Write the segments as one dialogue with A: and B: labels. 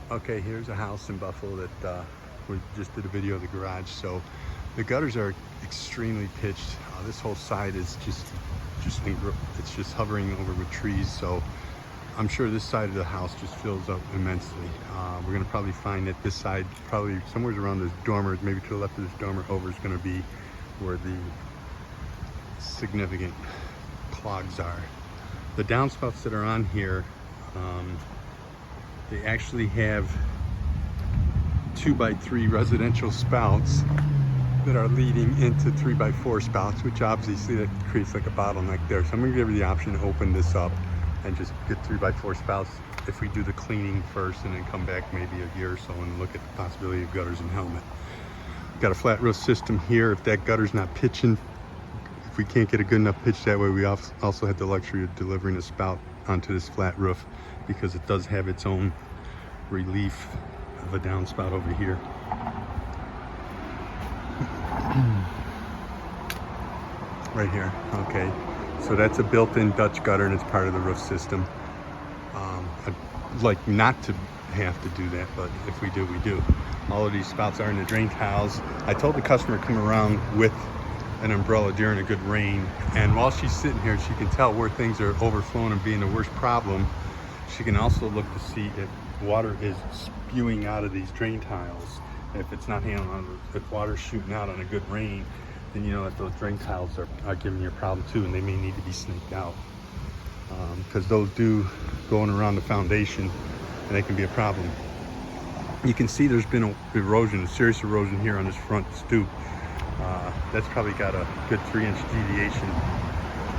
A: Okay, here's a house in Buffalo that we just did a video of the garage. So the gutters are extremely pitched. This whole side is just it's just hovering over with trees. So I'm sure this side of the house just fills up immensely. We're gonna probably find that this side, probably somewhere around this dormer, maybe to the left of this dormer over, is gonna be where the significant clogs are. The downspouts that are on here, they actually have 2x3 residential spouts that are leading into 3x4 spouts, which obviously that creates like a bottleneck there. So I'm gonna give you the option to open this up and just get 3x4 spouts if we do the cleaning first, and then come back maybe a year or so and look at the possibility of gutters and helmet. Got a flat roof system here. If that gutter's not pitching, if we can't get a good enough pitch that way, we also have the luxury of delivering a spout onto this flat roof, because it does have its own relief of a downspout over here. Right here. Okay, so that's a built-in Dutch gutter, and it's part of the roof system. I'd like not to have to do that, but if we do, we do. All of these spouts are in the drain tiles. I told the customer to come around with an umbrella during a good rain, and while she's sitting here, she can tell where things are overflowing and being the worst problem. She can also look to see if water is spewing out of these drain tiles. If it's not handling, if water's shooting out on a good rain, then you know that those drain tiles are giving you a problem too, and they may need to be snaked out, because those do going around the foundation, and they can be a problem. You can see there's been erosion, a serious erosion here on this front stoop. That's probably got a good 3-inch deviation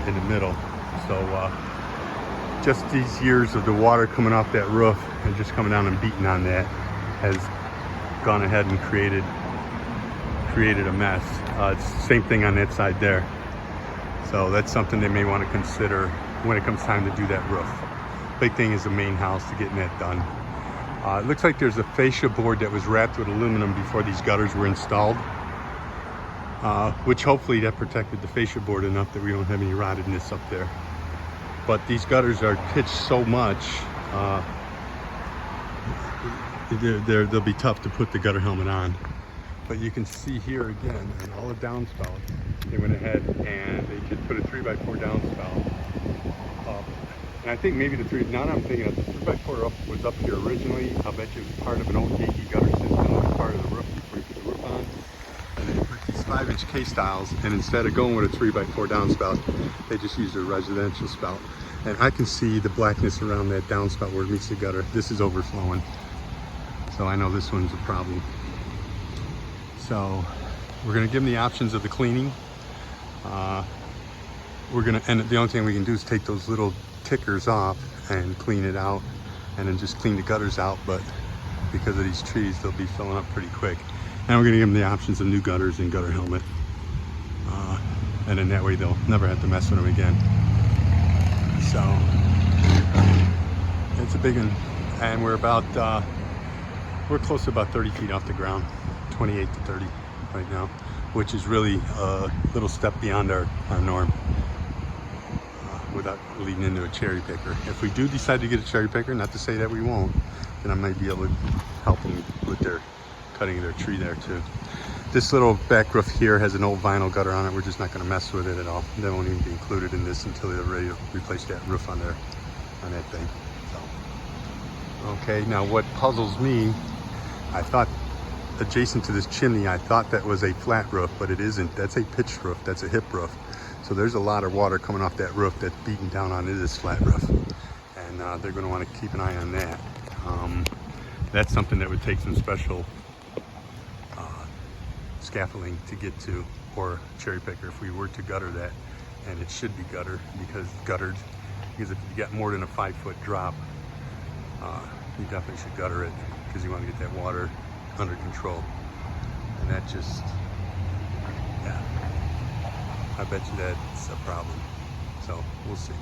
A: in the middle. So just these years of the water coming off that roof and just coming down and beating on that has gone ahead and created a mess. It's the same thing on that side there. So that's something they may want to consider when it comes time to do that roof. Big thing is the main house, to getting that done. It looks like there's a fascia board that was wrapped with aluminum before these gutters were installed, which hopefully that protected the fascia board enough that we don't have any rottedness up there. But these gutters are pitched so much, they'll be tough to put the gutter helmet on. But you can see here again, and all the downspouts, they went ahead and they just put a 3x4 downspout up. And I think maybe now that I'm thinking of, the 3x4 was up here originally. I'll bet you it was part of an old Yankee gutter system that was part of the roof before you put the roof on. And they put these 5-inch K-styles, and instead of going with a 3x4 downspout, they just used a residential spout. And I can see the blackness around that downspout where it meets the gutter. This is overflowing. So I know this one's a problem. So we're gonna give them the options of the cleaning. And the only thing we can do is take those little tickers off and clean it out, and then just clean the gutters out. But because of these trees, they'll be filling up pretty quick. And we're gonna give them the options of new gutters and gutter helmet. And then that way they'll never have to mess with them again. So it's a big one, and we're close to about 30 feet off the ground, 28 to 30 right now, which is really a little step beyond our norm, without leading into a cherry picker. If we do decide to get a cherry picker, not to say that we won't, then I might be able to help them with their cutting their tree there too. This little back roof here has an old vinyl gutter on it. We're just not going to mess with it at all. They won't even be included in this until they're ready to replace that roof on that thing. So, okay, now what puzzles me, I thought adjacent to this chimney, I thought that was a flat roof, but it isn't. That's a pitched roof. That's a hip roof. So there's a lot of water coming off that roof that's beating down onto this flat roof, and they're going to want to keep an eye on that. That's something that would take some special scaffolding to get to, or cherry picker if we were to gutter that. And it should be guttered, because if you get more than a 5-foot drop, you definitely should gutter it, because you want to get that water under control. And that just, yeah, I bet you that's a problem. So we'll see.